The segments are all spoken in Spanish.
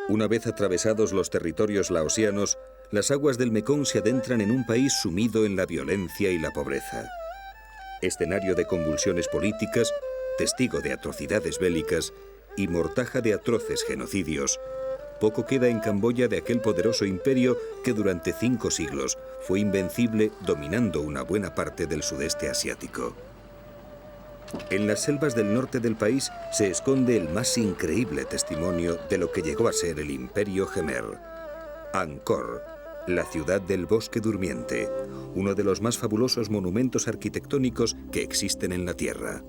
Una vez atravesados los territorios laosianos, las aguas del Mekong se adentran en un país sumido en la violencia y la pobreza. Escenario de convulsiones políticas, testigo de atrocidades bélicas y mortaja de atroces genocidios, poco queda en Camboya de aquel poderoso imperio que durante 5 siglos fue invencible, dominando una buena parte del sudeste asiático. En las selvas del norte del país se esconde el más increíble testimonio de lo que llegó a ser el Imperio Jemer. Angkor, la ciudad del bosque durmiente, uno de los más fabulosos monumentos arquitectónicos que existen en la Tierra.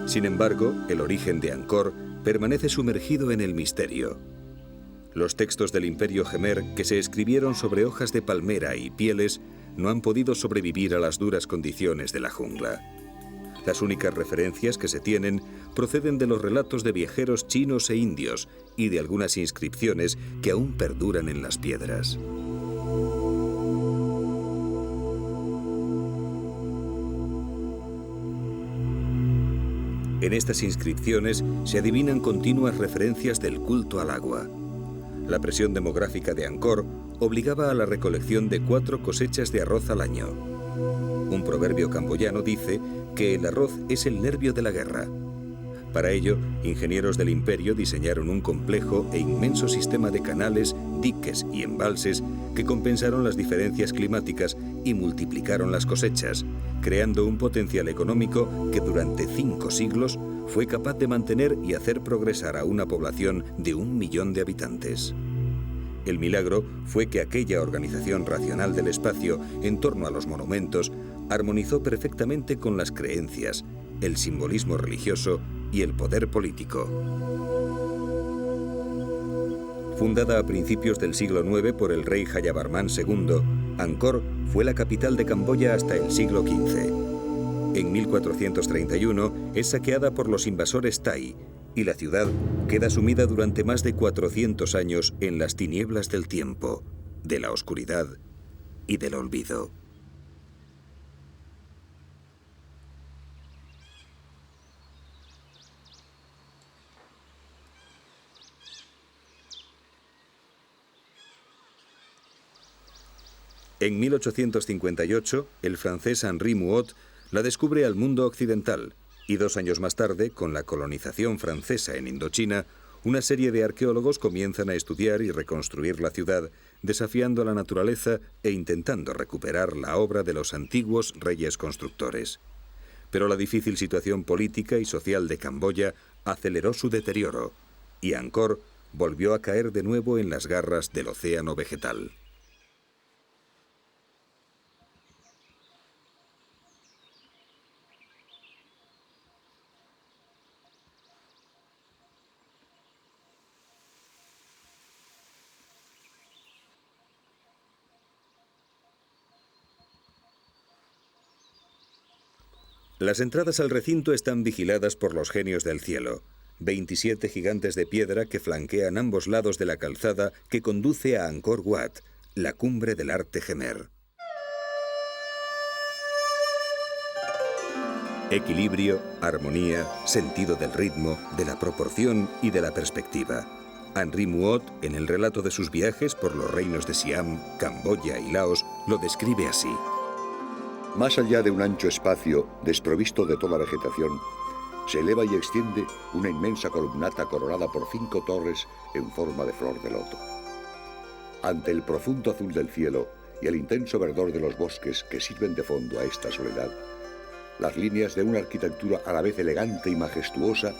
Sin embargo, el origen de Angkor permanece sumergido en el misterio. Los textos del Imperio Jemer, que se escribieron sobre hojas de palmera y pieles, no han podido sobrevivir a las duras condiciones de la jungla. Las únicas referencias que se tienen proceden de los relatos de viajeros chinos e indios y de algunas inscripciones que aún perduran en las piedras. En estas inscripciones se adivinan continuas referencias del culto al agua. La presión demográfica de Angkor obligaba a la recolección de 4 cosechas de arroz al año. Un proverbio camboyano dice que el arroz es el nervio de la guerra. Para ello, ingenieros del imperio diseñaron un complejo e inmenso sistema de canales, diques y embalses que compensaron las diferencias climáticas y multiplicaron las cosechas, creando un potencial económico que durante 5 siglos fue capaz de mantener y hacer progresar a una población de 1 millón de habitantes. El milagro fue que aquella organización racional del espacio en torno a los monumentos armonizó perfectamente con las creencias, el simbolismo religioso y el poder político. Fundada a principios del siglo IX por el rey Jayavarman II, Angkor fue la capital de Camboya hasta el siglo XV. En 1431 es saqueada por los invasores Thai y la ciudad queda sumida durante más de 400 años en las tinieblas del tiempo, de la oscuridad y del olvido. En 1858, el francés Henri Mouhot la descubre al mundo occidental y 2 años más tarde, con la colonización francesa en Indochina, una serie de arqueólogos comienzan a estudiar y reconstruir la ciudad, desafiando a la naturaleza e intentando recuperar la obra de los antiguos reyes constructores. Pero la difícil situación política y social de Camboya aceleró su deterioro, y Angkor volvió a caer de nuevo en las garras del océano vegetal. Las entradas al recinto están vigiladas por los genios del cielo, 27 gigantes de piedra que flanquean ambos lados de la calzada que conduce a Angkor Wat, la cumbre del arte Jemer. Equilibrio, armonía, sentido del ritmo, de la proporción y de la perspectiva. Henri Mouhot, en el relato de sus viajes por los reinos de Siam, Camboya y Laos, lo describe así. Más allá de un ancho espacio desprovisto de toda vegetación, se eleva y extiende una inmensa columnata coronada por 5 torres en forma de flor de loto. Ante el profundo azul del cielo y el intenso verdor de los bosques que sirven de fondo a esta soledad, las líneas de una arquitectura a la vez elegante y majestuosa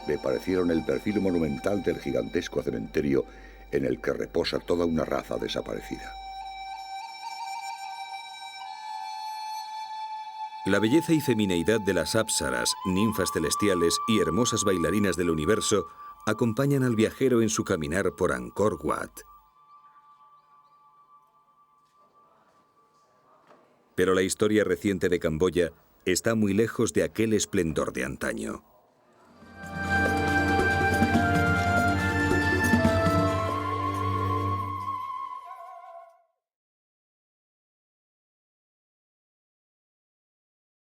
me parecieron el perfil monumental del gigantesco cementerio en el que reposa toda una raza desaparecida. La belleza y femineidad de las apsaras, ninfas celestiales y hermosas bailarinas del universo acompañan al viajero en su caminar por Angkor Wat. Pero la historia reciente de Camboya está muy lejos de aquel esplendor de antaño.